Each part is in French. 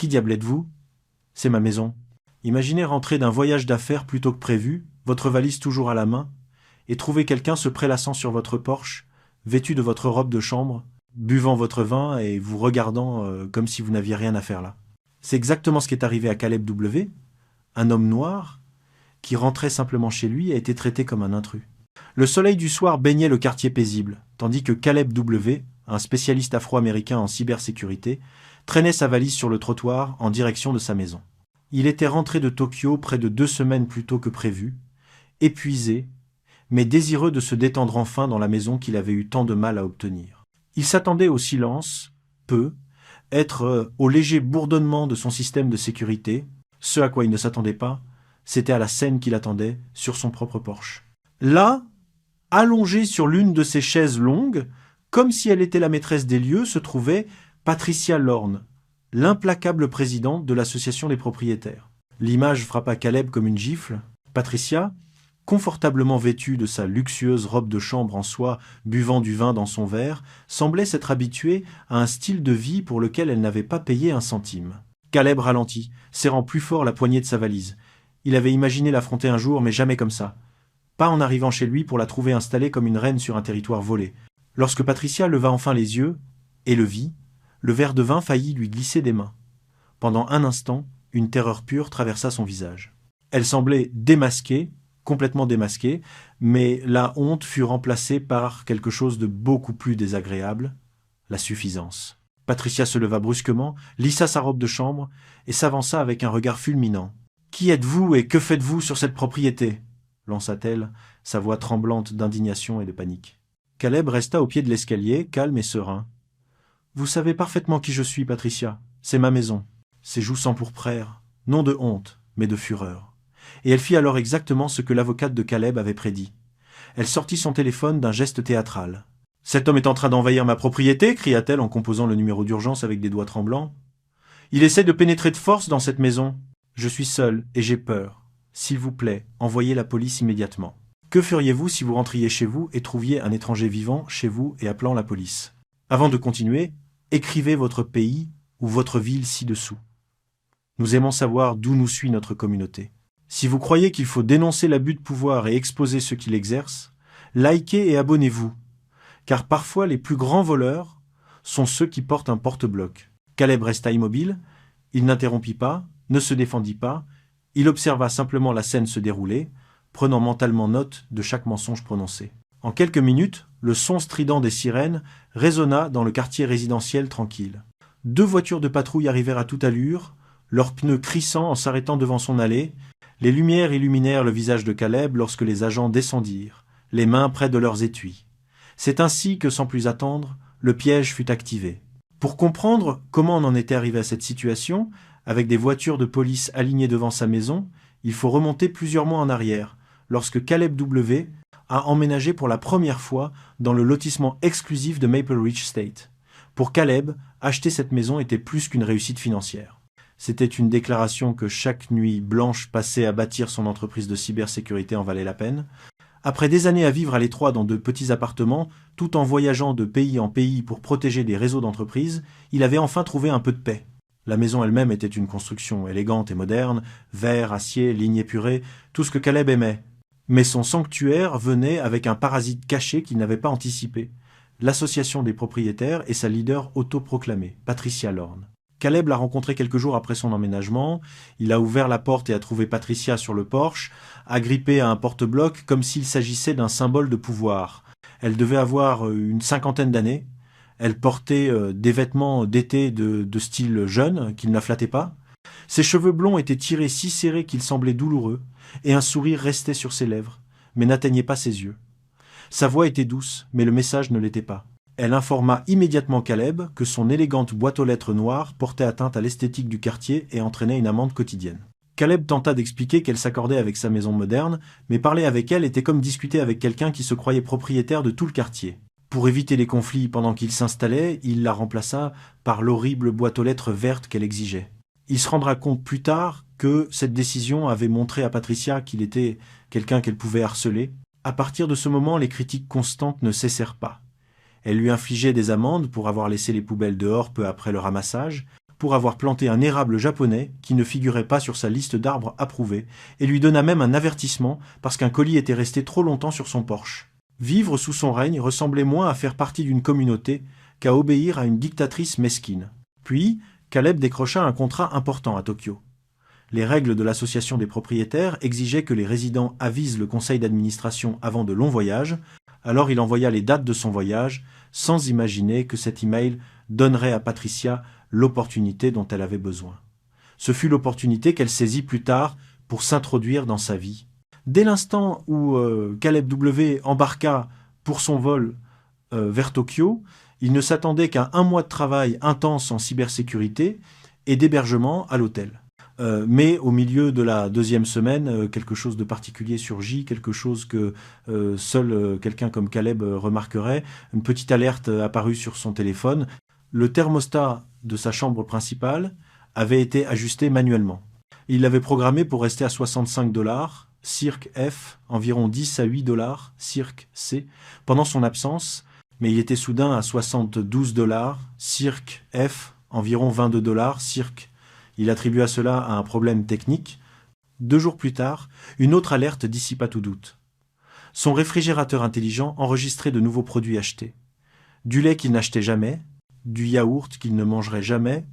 Qui diable êtes-vous? C'est ma maison. Imaginez rentrer d'un voyage d'affaires plus tôt que prévu, votre valise toujours à la main, et trouver quelqu'un se prélassant sur votre porche, vêtu de votre robe de chambre, buvant votre vin et vous regardant comme si vous n'aviez rien à faire là. C'est exactement ce qui est arrivé à Caleb W., un homme noir qui rentrait simplement chez lui a été traité comme un intrus. Le soleil du soir baignait le quartier paisible, tandis que Caleb W., un spécialiste afro-américain en cybersécurité, traînait sa valise sur le trottoir en direction de sa maison. Il était rentré de Tokyo près de 2 semaines plus tôt que prévu, épuisé, mais désireux de se détendre enfin dans la maison qu'il avait eu tant de mal à obtenir. Il s'attendait au silence, être au léger bourdonnement de son système de sécurité. Ce à quoi il ne s'attendait pas, c'était à la scène qui l'attendait sur son propre porche. Là, allongée sur l'une de ces chaises longues, comme si elle était la maîtresse des lieux, se trouvait Patricia Lorne, l'implacable présidente de l'association des propriétaires. L'image frappa Caleb comme une gifle. Patricia, confortablement vêtue de sa luxueuse robe de chambre en soie, buvant du vin dans son verre, semblait s'être habituée à un style de vie pour lequel elle n'avait pas payé un centime. Caleb ralentit, serrant plus fort la poignée de sa valise. Il avait imaginé l'affronter un jour, mais jamais comme ça. Pas en arrivant chez lui pour la trouver installée comme une reine sur un territoire volé. Lorsque Patricia leva enfin les yeux, et le vit, le verre de vin faillit lui glisser des mains. Pendant un instant, une terreur pure traversa son visage. Elle semblait démasquée, complètement démasquée, mais la honte fut remplacée par quelque chose de beaucoup plus désagréable, la suffisance. Patricia se leva brusquement, lissa sa robe de chambre et s'avança avec un regard fulminant. « Qui êtes-vous et que faites-vous sur cette propriété ?» lança-t-elle, sa voix tremblante d'indignation et de panique. Caleb resta au pied de l'escalier, calme et serein. « Vous savez parfaitement qui je suis, Patricia. C'est ma maison. » Ses joues s'empourprèrent, non de honte, mais de fureur. Et elle fit alors exactement ce que l'avocate de Caleb avait prédit. Elle sortit son téléphone d'un geste théâtral. « Cet homme est en train d'envahir ma propriété » cria-t-elle en composant le numéro d'urgence avec des doigts tremblants. « Il essaie de pénétrer de force dans cette maison. Je suis seule et j'ai peur. S'il vous plaît, envoyez la police immédiatement. » Que feriez-vous si vous rentriez chez vous et trouviez un étranger vivant chez vous et appelant la police? Avant de continuer, écrivez votre pays ou votre ville ci-dessous. Nous aimons savoir d'où nous suit notre communauté. Si vous croyez qu'il faut dénoncer l'abus de pouvoir et exposer ceux qui l'exercent, likez et abonnez-vous, car parfois les plus grands voleurs sont ceux qui portent un porte-bloc. Caleb resta immobile, il n'interrompit pas, ne se défendit pas, il observa simplement la scène se dérouler, prenant mentalement note de chaque mensonge prononcé. En quelques minutes, le son strident des sirènes résonna dans le quartier résidentiel tranquille. 2 voitures de patrouille arrivèrent à toute allure, leurs pneus crissant en s'arrêtant devant son allée. Les lumières illuminèrent le visage de Caleb lorsque les agents descendirent, les mains près de leurs étuis. C'est ainsi que, sans plus attendre, le piège fut activé. Pour comprendre comment on en était arrivé à cette situation, avec des voitures de police alignées devant sa maison, il faut remonter plusieurs mois en arrière, lorsque Caleb W. a emménagé pour la première fois dans le lotissement exclusif de Maple Ridge State. Pour Caleb, acheter cette maison était plus qu'une réussite financière. C'était une déclaration que chaque nuit blanche passée à bâtir son entreprise de cybersécurité en valait la peine. Après des années à vivre à l'étroit dans de petits appartements, tout en voyageant de pays en pays pour protéger des réseaux d'entreprises, il avait enfin trouvé un peu de paix. La maison elle-même était une construction élégante et moderne, verre, acier, ligne épurée, tout ce que Caleb aimait. Mais son sanctuaire venait avec un parasite caché qu'il n'avait pas anticipé. L'association des propriétaires et sa leader autoproclamée, Patricia Lorne. Caleb l'a rencontrée quelques jours après son emménagement. Il a ouvert la porte et a trouvé Patricia sur le porche, agrippée à un porte-bloc comme s'il s'agissait d'un symbole de pouvoir. Elle devait avoir une 50aine d'années. Elle portait des vêtements d'été de style jeune, qui ne la flattaient pas. Ses cheveux blonds étaient tirés si serrés qu'ils semblaient douloureux, et un sourire restait sur ses lèvres, mais n'atteignait pas ses yeux. Sa voix était douce, mais le message ne l'était pas. Elle informa immédiatement Caleb que son élégante boîte aux lettres noire portait atteinte à l'esthétique du quartier et entraînait une amende quotidienne. Caleb tenta d'expliquer qu'elle s'accordait avec sa maison moderne, mais parler avec elle était comme discuter avec quelqu'un qui se croyait propriétaire de tout le quartier. Pour éviter les conflits pendant qu'il s'installait, il la remplaça par l'horrible boîte aux lettres verte qu'elle exigeait. Il se rendra compte plus tard que cette décision avait montré à Patricia qu'il était quelqu'un qu'elle pouvait harceler. À partir de ce moment, les critiques constantes ne cessèrent pas. Elle lui infligeait des amendes pour avoir laissé les poubelles dehors peu après le ramassage, pour avoir planté un érable japonais qui ne figurait pas sur sa liste d'arbres approuvés, et lui donna même un avertissement parce qu'un colis était resté trop longtemps sur son porche. Vivre sous son règne ressemblait moins à faire partie d'une communauté qu'à obéir à une dictatrice mesquine. Puis, Caleb décrocha un contrat important à Tokyo. Les règles de l'association des propriétaires exigeaient que les résidents avisent le conseil d'administration avant de longs voyages, alors il envoya les dates de son voyage, sans imaginer que cet email donnerait à Patricia l'opportunité dont elle avait besoin. Ce fut l'opportunité qu'elle saisit plus tard pour s'introduire dans sa vie. Dès l'instant où Caleb W embarqua pour son vol vers Tokyo, il ne s'attendait qu'à 1 mois de travail intense en cybersécurité et d'hébergement à l'hôtel. Mais au milieu de la 2e semaine, quelque chose de particulier surgit, quelque chose que seul quelqu'un comme Caleb remarquerait. Une petite alerte apparut sur son téléphone. Le thermostat de sa chambre principale avait été ajusté manuellement. Il l'avait programmé pour rester à $65, cirque F, environ 10 à 8 $, cirque C, pendant son absence, mais il était soudain à $72, cirque F, environ 22 $, cirque. Il attribua cela à un problème technique. 2 jours plus tard, une autre alerte dissipa tout doute. Son réfrigérateur intelligent enregistrait de nouveaux produits achetés. Du lait qu'il n'achetait jamais, du yaourt qu'il ne mangerait jamais,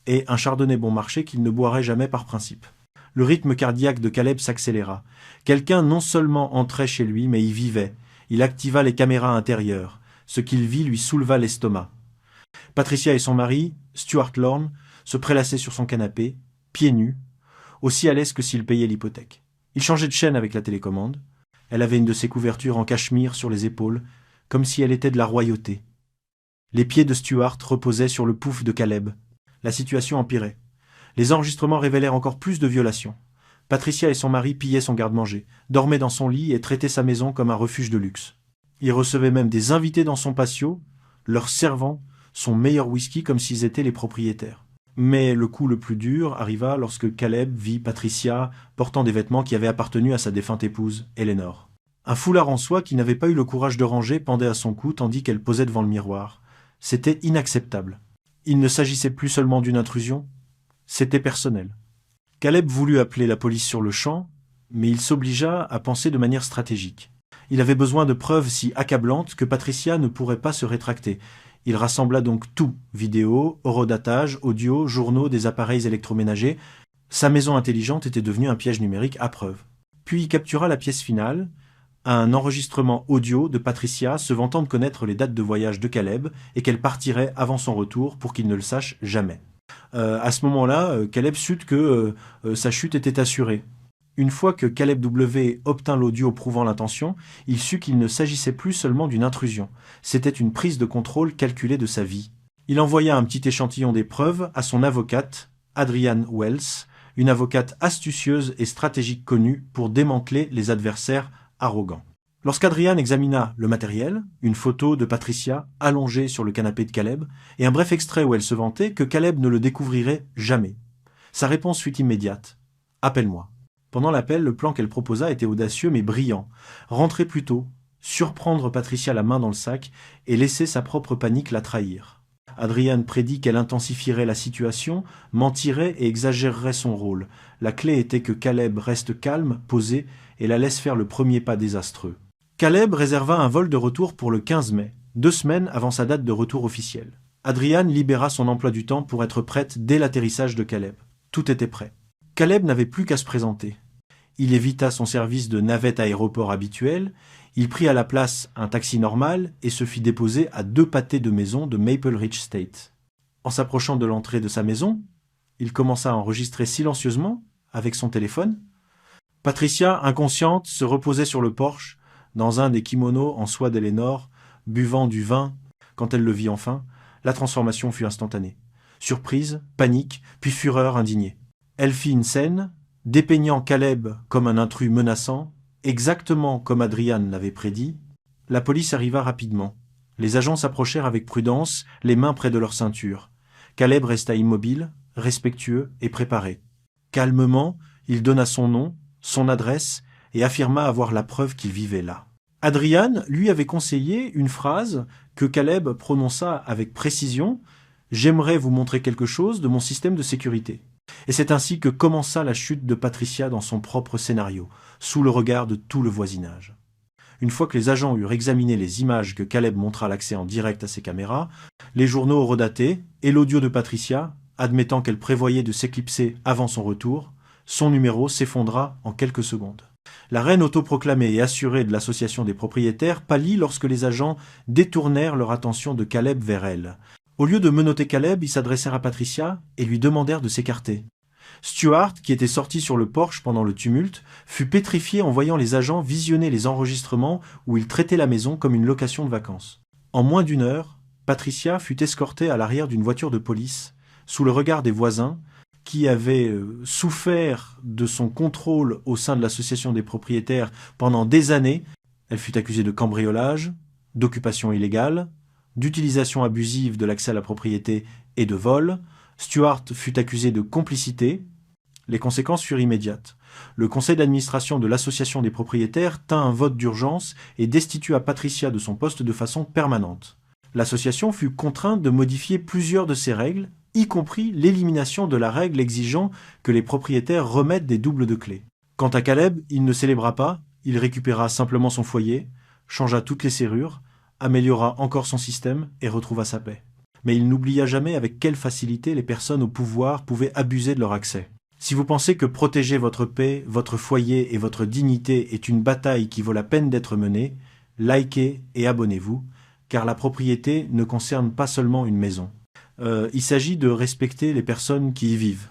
et un chardonnay bon marché qu'il ne boirait jamais par principe. Le rythme cardiaque de Caleb s'accéléra. Quelqu'un non seulement entrait chez lui, mais y vivait. Il activa les caméras intérieures. Ce qu'il vit lui souleva l'estomac. Patricia et son mari, Stuart Lorne, se prélassaient sur son canapé, pieds nus, aussi à l'aise que s'il payait l'hypothèque. Il changeait de chaîne avec la télécommande. Elle avait une de ses couvertures en cachemire sur les épaules, comme si elle était de la royauté. Les pieds de Stuart reposaient sur le pouf de Caleb. La situation empirait. Les enregistrements révélèrent encore plus de violations. Patricia et son mari pillaient son garde-manger, dormaient dans son lit et traitaient sa maison comme un refuge de luxe. Ils recevaient même des invités dans son patio, leur servant son meilleur whisky comme s'ils étaient les propriétaires. Mais le coup le plus dur arriva lorsque Caleb vit Patricia portant des vêtements qui avaient appartenu à sa défunte épouse, Eleanor. Un foulard en soie qu'il n'avait pas eu le courage de ranger pendait à son cou tandis qu'elle posait devant le miroir. C'était inacceptable. Il ne s'agissait plus seulement d'une intrusion, c'était personnel. Caleb voulut appeler la police sur le champ, mais il s'obligea à penser de manière stratégique. Il avait besoin de preuves si accablantes que Patricia ne pourrait pas se rétracter. Il rassembla donc tout, vidéo, horodatage, audio, journaux des appareils électroménagers. Sa maison intelligente était devenue un piège numérique à preuve. Puis il captura la pièce finale, un enregistrement audio de Patricia se vantant de connaître les dates de voyage de Caleb et qu'elle partirait avant son retour pour qu'il ne le sache jamais. À ce moment-là, Caleb sut que sa chute était assurée. Une fois que Caleb W obtint l'audio prouvant l'intention, il sut qu'il ne s'agissait plus seulement d'une intrusion. C'était une prise de contrôle calculée de sa vie. Il envoya un petit échantillon des preuves à son avocate, Adrienne Wells, une avocate astucieuse et stratégique connue pour démanteler les adversaires arrogants. Lorsqu'Adrienne examina le matériel, une photo de Patricia allongée sur le canapé de Caleb, et un bref extrait où elle se vantait que Caleb ne le découvrirait jamais. Sa réponse fut immédiate. « Appelle-moi ». Pendant l'appel, le plan qu'elle proposa était audacieux mais brillant. Rentrer plus tôt, surprendre Patricia la main dans le sac et laisser sa propre panique la trahir. Adrienne prédit qu'elle intensifierait la situation, mentirait et exagérerait son rôle. La clé était que Caleb reste calme, posé et la laisse faire le premier pas désastreux. Caleb réserva un vol de retour pour le 15 mai, 2 semaines avant sa date de retour officielle. Adrienne libéra son emploi du temps pour être prête dès l'atterrissage de Caleb. Tout était prêt. Caleb n'avait plus qu'à se présenter. Il évita son service de navette aéroport habituel, il prit à la place un taxi normal et se fit déposer à 2 pâtés de maison de Maple Ridge State. En s'approchant de l'entrée de sa maison, il commença à enregistrer silencieusement, avec son téléphone. Patricia, inconsciente, se reposait sur le porche, dans un des kimonos en soie d'Eleanor, buvant du vin. Quand elle le vit enfin, la transformation fut instantanée. Surprise, panique, puis fureur indignée. Elle fit une scène, dépeignant Caleb comme un intrus menaçant, exactement comme Adrienne l'avait prédit. La police arriva rapidement. Les agents s'approchèrent avec prudence, les mains près de leur ceinture. Caleb resta immobile, respectueux et préparé. Calmement, il donna son nom, son adresse et affirma avoir la preuve qu'il vivait là. Adrienne lui avait conseillé une phrase que Caleb prononça avec précision. « j'aimerais vous montrer quelque chose de mon système de sécurité. Et c'est ainsi que commença la chute de Patricia dans son propre scénario, sous le regard de tout le voisinage. Une fois que les agents eurent examiné les images que Caleb montra l'accès en direct à ses caméras, les journaux redatés et l'audio de Patricia, admettant qu'elle prévoyait de s'éclipser avant son retour, son numéro s'effondra en quelques secondes. La reine autoproclamée et assurée de l'association des propriétaires pâlit lorsque les agents détournèrent leur attention de Caleb vers elle. Au lieu de menotter Caleb, ils s'adressèrent à Patricia et lui demandèrent de s'écarter. Stuart, qui était sorti sur le porche pendant le tumulte, fut pétrifié en voyant les agents visionner les enregistrements où ils traitaient la maison comme une location de vacances. En moins d'une heure, Patricia fut escortée à l'arrière d'une voiture de police, sous le regard des voisins, qui avaient souffert de son contrôle au sein de l'association des propriétaires pendant des années. Elle fut accusée de cambriolage, d'occupation illégale, d'utilisation abusive de l'accès à la propriété et de vol. Stuart fut accusé de complicité. Les conséquences furent immédiates. Le conseil d'administration de l'association des propriétaires tint un vote d'urgence et destitua Patricia de son poste de façon permanente. L'association fut contrainte de modifier plusieurs de ses règles, y compris l'élimination de la règle exigeant que les propriétaires remettent des doubles de clés. Quant à Caleb, il ne célébra pas, il récupéra simplement son foyer, changea toutes les serrures, améliora encore son système et retrouva sa paix. Mais il n'oublia jamais avec quelle facilité les personnes au pouvoir pouvaient abuser de leur accès. Si vous pensez que protéger votre paix, votre foyer et votre dignité est une bataille qui vaut la peine d'être menée, likez et abonnez-vous, car la propriété ne concerne pas seulement une maison. Il s'agit de respecter les personnes qui y vivent.